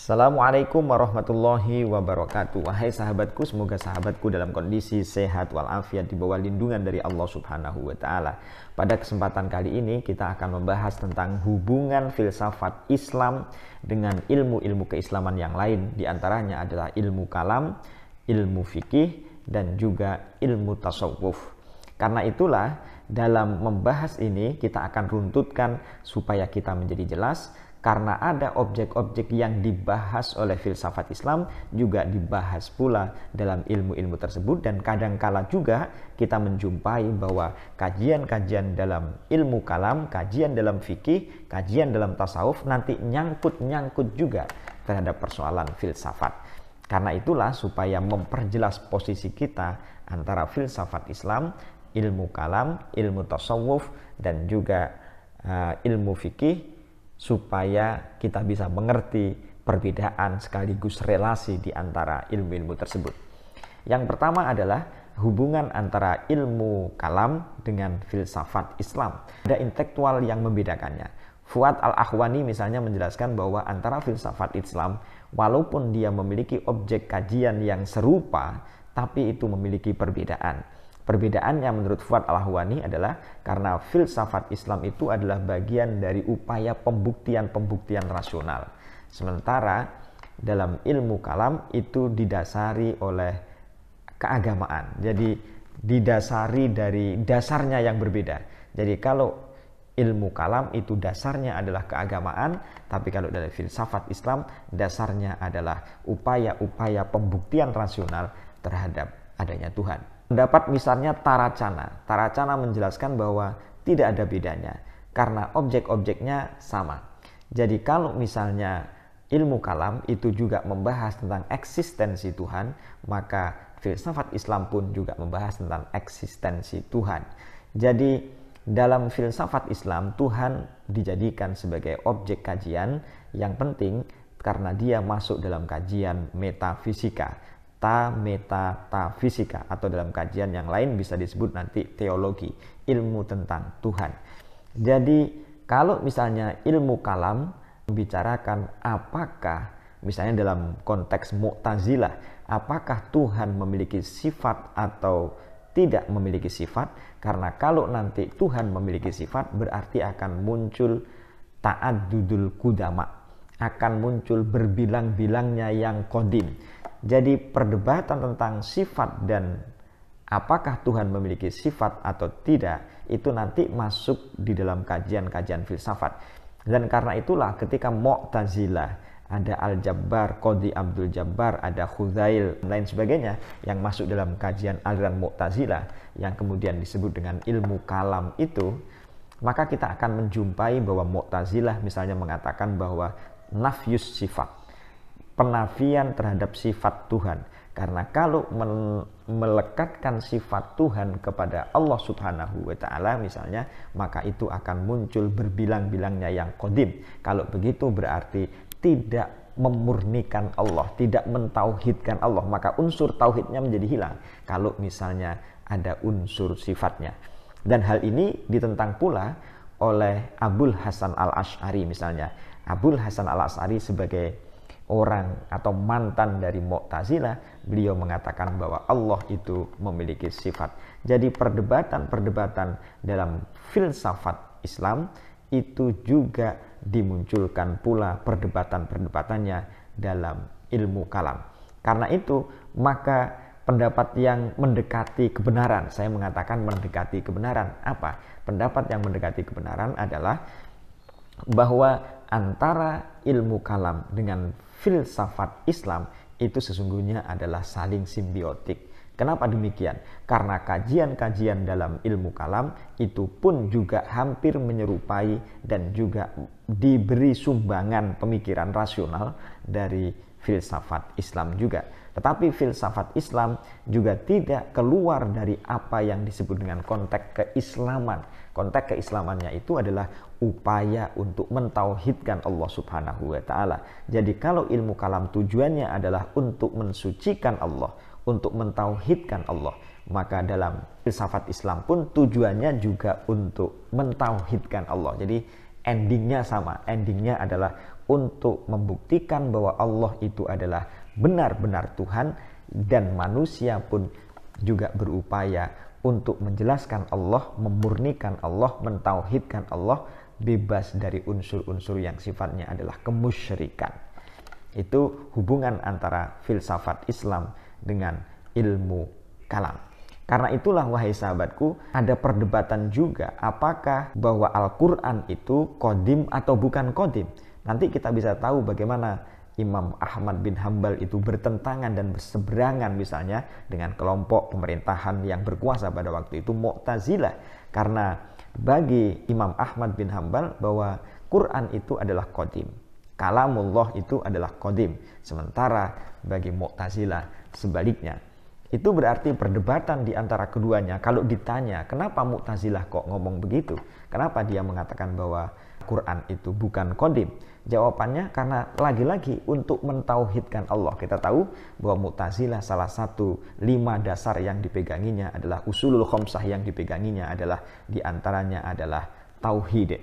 Assalamualaikum warahmatullahi wabarakatuh. Wahai sahabatku, semoga sahabatku dalam kondisi sehat walafiat di bawah lindungan dari Allah Subhanahu wa taala. Pada kesempatan kali ini kita akan membahas tentang hubungan filsafat Islam dengan ilmu-ilmu keislaman yang lain. Di antaranya adalah ilmu kalam, ilmu fikih, dan juga ilmu tasawuf. Karena itulah dalam membahas ini kita akan runtutkan supaya kita menjadi jelas, karena ada objek-objek yang dibahas oleh filsafat Islam juga dibahas pula dalam ilmu-ilmu tersebut, dan kadangkala juga kita menjumpai bahwa kajian-kajian dalam ilmu kalam, kajian dalam fikih, kajian dalam tasawuf nanti nyangkut-nyangkut juga terhadap persoalan filsafat. Karena itulah supaya memperjelas posisi kita antara filsafat Islam, ilmu kalam, ilmu tasawuf, dan juga ilmu fikih, supaya kita bisa mengerti perbedaan sekaligus relasi di antara ilmu-ilmu tersebut. Yang pertama adalah hubungan antara ilmu kalam dengan filsafat Islam. Ada intelektual yang membedakannya. Fuad al-Akhwani misalnya menjelaskan bahwa antara filsafat Islam, walaupun dia memiliki objek kajian yang serupa, tapi itu memiliki perbedaan. Perbedaannya menurut Fuad al-Akhwani adalah karena filsafat Islam itu adalah bagian dari upaya pembuktian-pembuktian rasional. Sementara dalam ilmu kalam itu didasari oleh keagamaan. Jadi didasari dari dasarnya yang berbeda. Jadi kalau ilmu kalam itu dasarnya adalah keagamaan, tapi kalau dari filsafat Islam dasarnya adalah upaya-upaya pembuktian rasional terhadap adanya Tuhan. Pendapat misalnya Taracana. Taracana menjelaskan bahwa tidak ada bedanya karena objek-objeknya sama. Jadi kalau misalnya ilmu kalam itu juga membahas tentang eksistensi Tuhan, maka filsafat Islam pun juga membahas tentang eksistensi Tuhan. Jadi dalam filsafat Islam, Tuhan dijadikan sebagai objek kajian yang penting karena dia masuk dalam kajian metafisika. Metafisika, atau dalam kajian yang lain bisa disebut nanti teologi, ilmu tentang Tuhan. Jadi kalau misalnya ilmu kalam membicarakan apakah misalnya dalam konteks Mu'tazilah, apakah Tuhan memiliki sifat atau tidak memiliki sifat, karena kalau nanti Tuhan memiliki sifat berarti akan muncul ta'addudul qudama, akan muncul berbilang-bilangnya yang qadim. Jadi perdebatan tentang sifat dan apakah Tuhan memiliki sifat atau tidak itu nanti masuk di dalam kajian-kajian filsafat. Dan karena itulah ketika Mu'tazilah, ada Al-Jabbar, Qadhi Abdul Jabbar, ada Khuzail, dan lain sebagainya yang masuk dalam kajian aliran Mu'tazilah yang kemudian disebut dengan ilmu kalam itu, maka kita akan menjumpai bahwa Mu'tazilah misalnya mengatakan bahwa nafyus sifat, penafian terhadap sifat Tuhan. Karena kalau melekatkan sifat Tuhan kepada Allah Subhanahu wa taala misalnya, maka itu akan muncul berbilang-bilangnya yang qadim. Kalau begitu berarti tidak memurnikan Allah, tidak mentauhidkan Allah, maka unsur tauhidnya menjadi hilang kalau misalnya ada unsur sifatnya. Dan hal ini ditentang pula oleh Abul Hasan al-Asy'ari misalnya. Abul Hasan al-Asy'ari sebagai orang atau mantan dari Mu'tazilah, beliau mengatakan bahwa Allah itu memiliki sifat. Jadi perdebatan-perdebatan dalam filsafat Islam itu juga dimunculkan pula perdebatan-perdebatannya dalam ilmu kalam. Karena itu maka pendapat yang mendekati kebenaran, saya mengatakan mendekati kebenaran. Apa? Pendapat yang mendekati kebenaran adalah bahwa antara ilmu kalam dengan filsafat Islam itu sesungguhnya adalah saling simbiotik. Kenapa demikian? Karena kajian-kajian dalam ilmu kalam itu pun juga hampir menyerupai dan juga diberi sumbangan pemikiran rasional dari filsafat Islam juga. Tetapi filsafat Islam juga tidak keluar dari apa yang disebut dengan konteks keislaman. Konteks keislamannya itu adalah upaya untuk mentauhidkan Allah Subhanahu wa taala. Jadi kalau ilmu kalam tujuannya adalah untuk mensucikan Allah, untuk mentauhidkan Allah, maka dalam filsafat Islam pun tujuannya juga untuk mentauhidkan Allah. Jadi endingnya sama. Endingnya adalah untuk membuktikan bahwa Allah itu adalah benar-benar Tuhan, dan manusia pun juga berupaya untuk menjelaskan Allah, memurnikan Allah, mentauhidkan Allah, bebas dari unsur-unsur yang sifatnya adalah kemusyrikan. Itu hubungan antara filsafat Islam dengan ilmu kalam. Karena itulah wahai sahabatku, ada perdebatan juga apakah bahwa Al-Quran itu qadim atau bukan qadim. Nanti kita bisa tahu bagaimana Imam Ahmad bin Hambal itu bertentangan dan berseberangan misalnya dengan kelompok pemerintahan yang berkuasa pada waktu itu, Mu'tazilah. Karena bagi Imam Ahmad bin Hambal bahwa Quran itu adalah qadim, kalamullah itu adalah qadim. Sementara bagi Mu'tazilah sebaliknya. Itu berarti perdebatan di antara keduanya. Kalau ditanya kenapa Mu'tazilah kok ngomong begitu, kenapa dia mengatakan bahwa Quran itu bukan qadim, jawabannya karena lagi-lagi untuk mentauhidkan Allah. Kita tahu bahwa Mu'tazilah salah satu 5 dasar yang dipeganginya adalah usulul khamsah, yang dipeganginya adalah diantaranya adalah tauhid.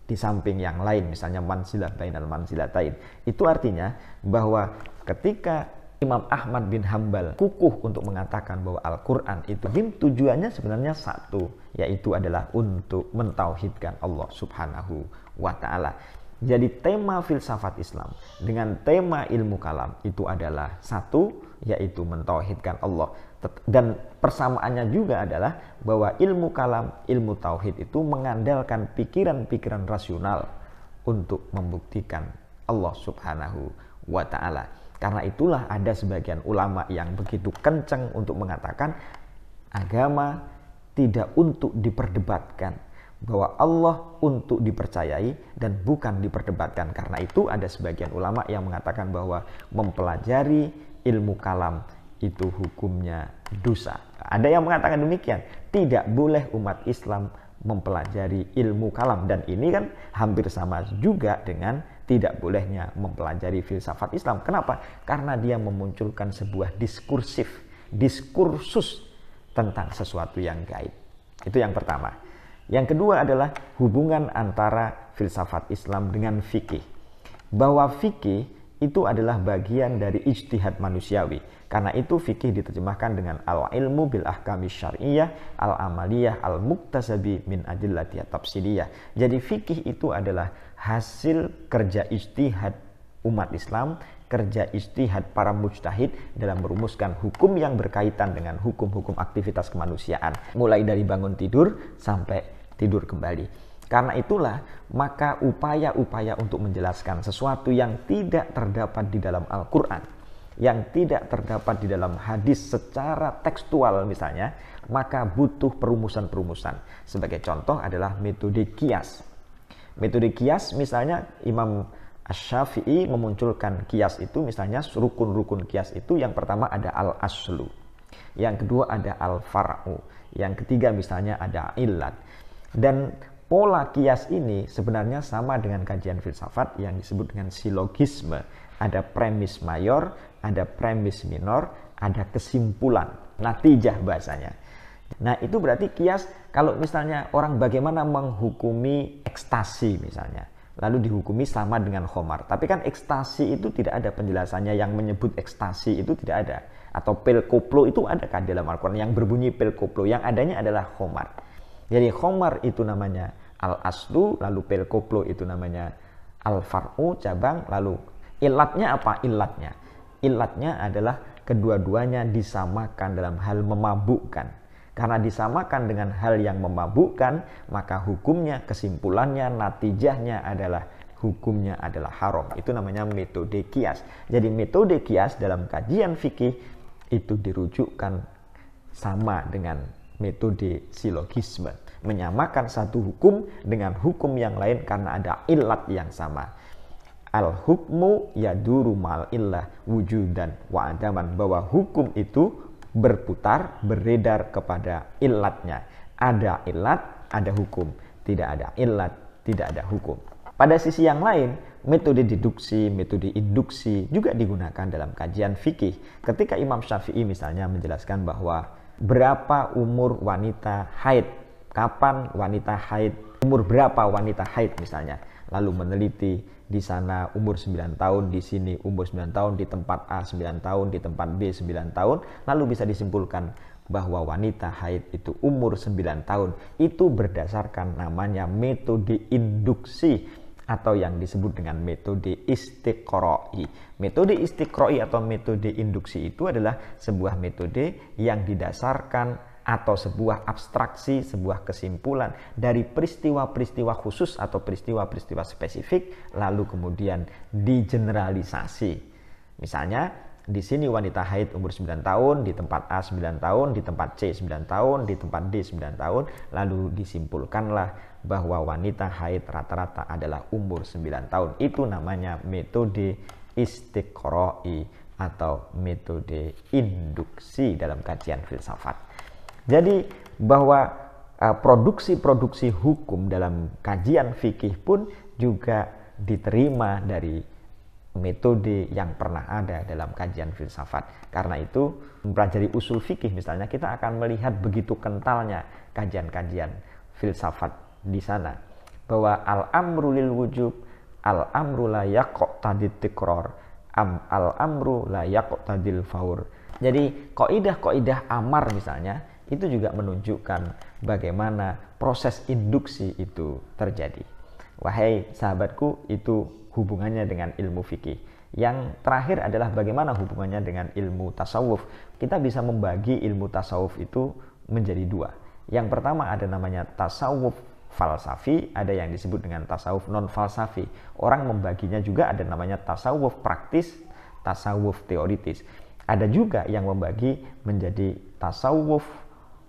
Di samping yang lain misalnya manzilah bainal manzilatain. Itu artinya bahwa ketika Imam Ahmad bin Hambal kukuh untuk mengatakan bahwa Al-Quran itu tujuannya sebenarnya satu, yaitu adalah untuk mentauhidkan Allah subhanahu wa ta'ala. Jadi tema filsafat Islam dengan tema ilmu kalam itu adalah satu, yaitu mentauhidkan Allah. Dan persamaannya juga adalah bahwa ilmu kalam, ilmu tauhid itu mengandalkan pikiran-pikiran rasional untuk membuktikan Allah subhanahu wa ta'ala. Karena itulah ada sebagian ulama yang begitu kencang untuk mengatakan agama tidak untuk diperdebatkan, bahwa Allah untuk dipercayai dan bukan diperdebatkan. Karena itu ada sebagian ulama yang mengatakan bahwa mempelajari ilmu kalam itu hukumnya dosa. Ada yang mengatakan demikian, tidak boleh umat Islam mempelajari ilmu kalam, dan ini kan hampir sama juga dengan tidak bolehnya mempelajari filsafat Islam. Kenapa? Karena dia memunculkan sebuah diskursus tentang sesuatu yang gaib. Itu yang pertama. Yang kedua adalah hubungan antara filsafat Islam dengan fikih. Bahwa fikih itu adalah bagian dari ijtihad manusiawi. Karena itu fikih diterjemahkan dengan al-ilmu bil ahkami syar'iyyah, al-amaliyah, al-muktasabi min adillatiyah tafsiliyah. Jadi fikih itu adalah hasil kerja ijtihad umat Islam, kerja ijtihad para mujtahid dalam merumuskan hukum yang berkaitan dengan hukum-hukum aktivitas kemanusiaan, mulai dari bangun tidur sampai tidur kembali. Karena itulah maka upaya-upaya untuk menjelaskan sesuatu yang tidak terdapat di dalam Al-Quran, yang tidak terdapat di dalam hadis secara tekstual misalnya, maka butuh perumusan-perumusan. Sebagai contoh adalah metode kias. Metode kias misalnya Imam Asy-Syafi'i memunculkan kias itu, misalnya rukun-rukun kias itu yang pertama ada al-aslu, yang kedua ada al-far'u, yang ketiga misalnya ada illat. Dan pola kias ini sebenarnya sama dengan kajian filsafat yang disebut dengan silogisme. Ada premis mayor, ada premis minor, ada kesimpulan, natijah bahasanya. Nah itu berarti kias, kalau misalnya orang bagaimana menghukumi ekstasi misalnya, lalu dihukumi sama dengan khamar. Tapi kan ekstasi itu tidak ada penjelasannya yang menyebut ekstasi, itu tidak ada. Atau pil koplo itu adakah dalam Al-Quran yang berbunyi pil koplo? Yang adanya adalah khamar. Jadi khamar itu namanya al-aslu, lalu pil koplo itu namanya al-far'u, cabang. Lalu ilatnya apa? Ilatnya adalah kedua-duanya disamakan dalam hal memabukkan. Karena disamakan dengan hal yang memabukkan, maka hukumnya, kesimpulannya, natijahnya adalah hukumnya adalah haram. Itu namanya metode kias. Jadi metode kias dalam kajian fikih itu dirujukkan sama dengan metode silogisme, menyamakan satu hukum dengan hukum yang lain karena ada ilat yang sama. Al-hukmu yaduru mal illah wujudan wa adaman, bahwa hukum itu berputar, beredar kepada ilatnya. Ada ilat, ada hukum. Tidak ada ilat, tidak ada hukum. Pada sisi yang lain, metode deduksi, metode induksi juga digunakan dalam kajian fikih. Ketika Imam Syafi'i misalnya menjelaskan bahwa berapa umur wanita haid kapan wanita haid, umur berapa wanita haid misalnya. Lalu meneliti di sana umur 9 tahun, di sini umur 9 tahun, di tempat A 9 tahun, di tempat B 9 tahun, lalu bisa disimpulkan bahwa wanita haid itu umur 9 tahun. Itu berdasarkan namanya metode induksi atau yang disebut dengan metode istiqra'i. Metode istiqra'i atau metode induksi itu adalah sebuah metode yang didasarkan atau sebuah abstraksi, sebuah kesimpulan dari peristiwa-peristiwa khusus atau peristiwa-peristiwa spesifik, lalu kemudian digeneralisasi. Misalnya, di sini wanita haid umur 9 tahun, di tempat A 9 tahun, di tempat C 9 tahun, di tempat D 9 tahun, lalu disimpulkanlah bahwa wanita haid rata-rata adalah umur 9 tahun. Itu namanya metode istiqra'i atau metode induksi dalam kajian filsafat. Jadi bahwa produksi-produksi hukum dalam kajian fikih pun juga diterima dari metode yang pernah ada dalam kajian filsafat. Karena itu mempelajari usul fikih misalnya, kita akan melihat begitu kentalnya kajian-kajian filsafat di sana. Bahwa al-amru lil wujub, al-amru la yaqtadit tikror, al-amru la yaqtadil faur. Jadi kaidah-kaidah amar misalnya itu juga menunjukkan bagaimana proses induksi itu terjadi. Wahai sahabatku, itu hubungannya dengan ilmu fikih. Yang terakhir adalah bagaimana hubungannya dengan ilmu tasawuf. Kita bisa membagi ilmu tasawuf itu menjadi dua. Yang pertama ada namanya tasawuf falsafi, ada yang disebut dengan tasawuf non falsafi. Orang membaginya juga ada namanya tasawuf praktis, tasawuf teoritis. Ada juga yang membagi menjadi tasawuf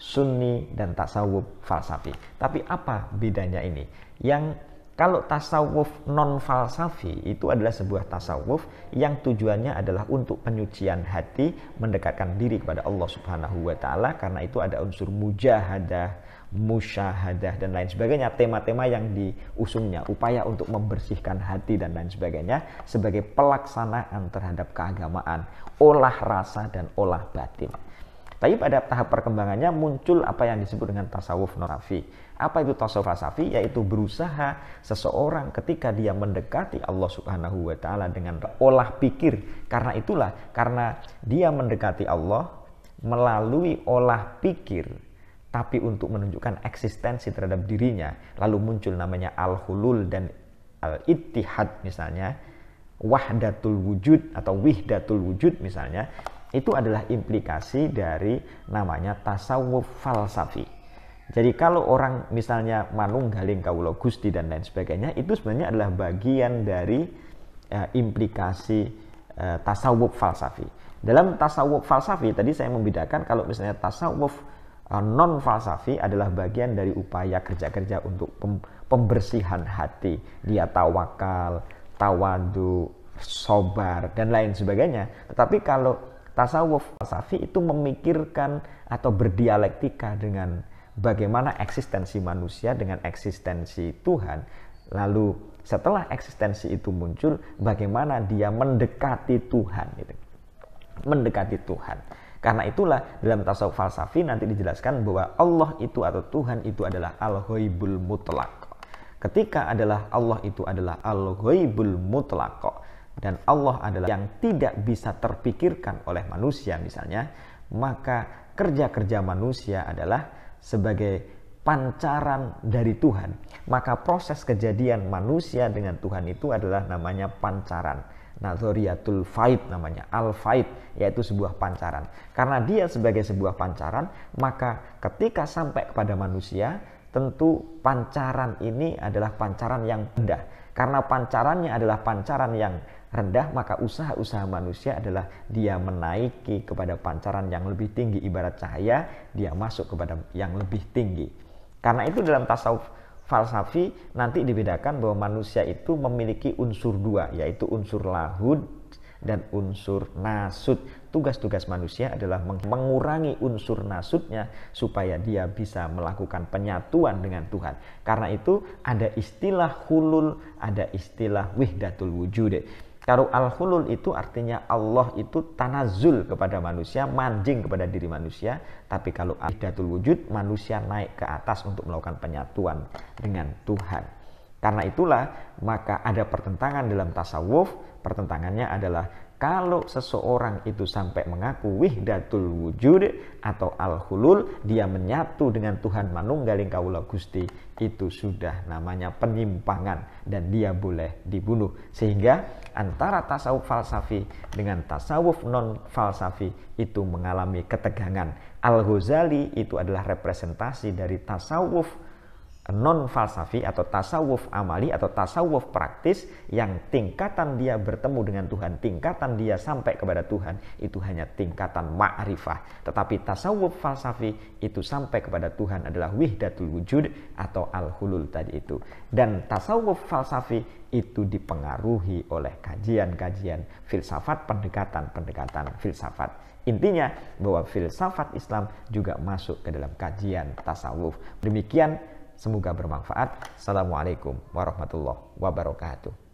sunni dan tasawuf falsafi. Tapi apa bedanya ini? Yang kalau tasawuf non falsafi itu adalah sebuah tasawuf yang tujuannya adalah untuk penyucian hati, mendekatkan diri kepada Allah Subhanahu wa taala, karena itu ada unsur mujahadah, musyahadah dan lain sebagainya, tema-tema yang diusungnya, upaya untuk membersihkan hati dan lain sebagainya sebagai pelaksanaan terhadap keagamaan, olah rasa dan olah batin. Tapi pada tahap perkembangannya muncul apa yang disebut dengan tasawuf falsafi. Apa itu tasawuf falsafi? Yaitu berusaha seseorang ketika dia mendekati Allah Subhanahu wa taala dengan olah pikir. Karena itulah, karena dia mendekati Allah melalui olah pikir, tapi untuk menunjukkan eksistensi terhadap dirinya, lalu muncul namanya al-hulul dan al-ittihad misalnya, wahdatul wujud atau wihdatul wujud misalnya. Itu adalah implikasi dari namanya tasawuf falsafi. Jadi kalau orang misalnya manunggaling kawula Gusti dan lain sebagainya, itu sebenarnya adalah bagian dari implikasi tasawuf falsafi. Dalam tasawuf falsafi tadi saya membedakan, kalau misalnya tasawuf non falsafi adalah bagian dari upaya kerja-kerja untuk pembersihan hati. Dia tawakal, tawadu, sobar dan lain sebagainya. Tetapi kalau tasawuf falsafi itu memikirkan atau berdialektika dengan bagaimana eksistensi manusia dengan eksistensi Tuhan. Lalu setelah eksistensi itu muncul, bagaimana dia mendekati Tuhan. Mendekati Tuhan. Karena itulah dalam tasawuf falsafi nanti dijelaskan bahwa Allah itu atau Tuhan itu adalah al-ghaibul mutlaq. Ketika adalah Allah itu adalah al-ghaibul mutlaq, dan Allah adalah yang tidak bisa terpikirkan oleh manusia misalnya, maka kerja-kerja manusia adalah sebagai pancaran dari Tuhan. Maka proses kejadian manusia dengan Tuhan itu adalah namanya pancaran. Nazariyatul faid namanya, al-faid, yaitu sebuah pancaran. Karena dia sebagai sebuah pancaran, maka ketika sampai kepada manusia, tentu pancaran ini adalah pancaran yang rendah. Karena pancarannya adalah pancaran yang rendah, maka usaha-usaha manusia adalah dia menaiki kepada pancaran yang lebih tinggi. Ibarat cahaya, dia masuk kepada yang lebih tinggi. Karena itu dalam tasawuf falsafi nanti dibedakan bahwa manusia itu memiliki unsur dua, yaitu unsur lahud dan unsur nasud. Tugas-tugas manusia adalah mengurangi unsur nasudnya supaya dia bisa melakukan penyatuan dengan Tuhan. Karena itu ada istilah hulul, ada istilah wihdatul wujud. Kalau al-hulul itu artinya Allah itu tanazul kepada manusia, manjing kepada diri manusia. Tapi kalau wahdatul wujud, manusia naik ke atas untuk melakukan penyatuan dengan Tuhan. Karena itulah maka ada pertentangan dalam tasawuf. Pertentangannya adalah kalau seseorang itu sampai mengaku wahdatul wujud atau al-hulul, dia menyatu dengan Tuhan manunggaling kaula Gusti, itu sudah namanya penyimpangan dan dia boleh dibunuh. Sehingga antara tasawuf falsafi dengan tasawuf non falsafi itu mengalami ketegangan. Al-Ghazali itu adalah representasi dari tasawuf non falsafi atau tasawuf amali atau tasawuf praktis yang tingkatan dia bertemu dengan Tuhan, tingkatan dia sampai kepada Tuhan itu hanya tingkatan ma'rifah. Tetapi tasawuf falsafi itu sampai kepada Tuhan adalah wahdatul wujud atau al-hulul tadi itu. Dan tasawuf falsafi itu dipengaruhi oleh kajian-kajian filsafat, pendekatan-pendekatan filsafat. Intinya bahwa filsafat Islam juga masuk ke dalam kajian tasawuf. Demikian, semoga bermanfaat. Assalamualaikum warahmatullahi wabarakatuh.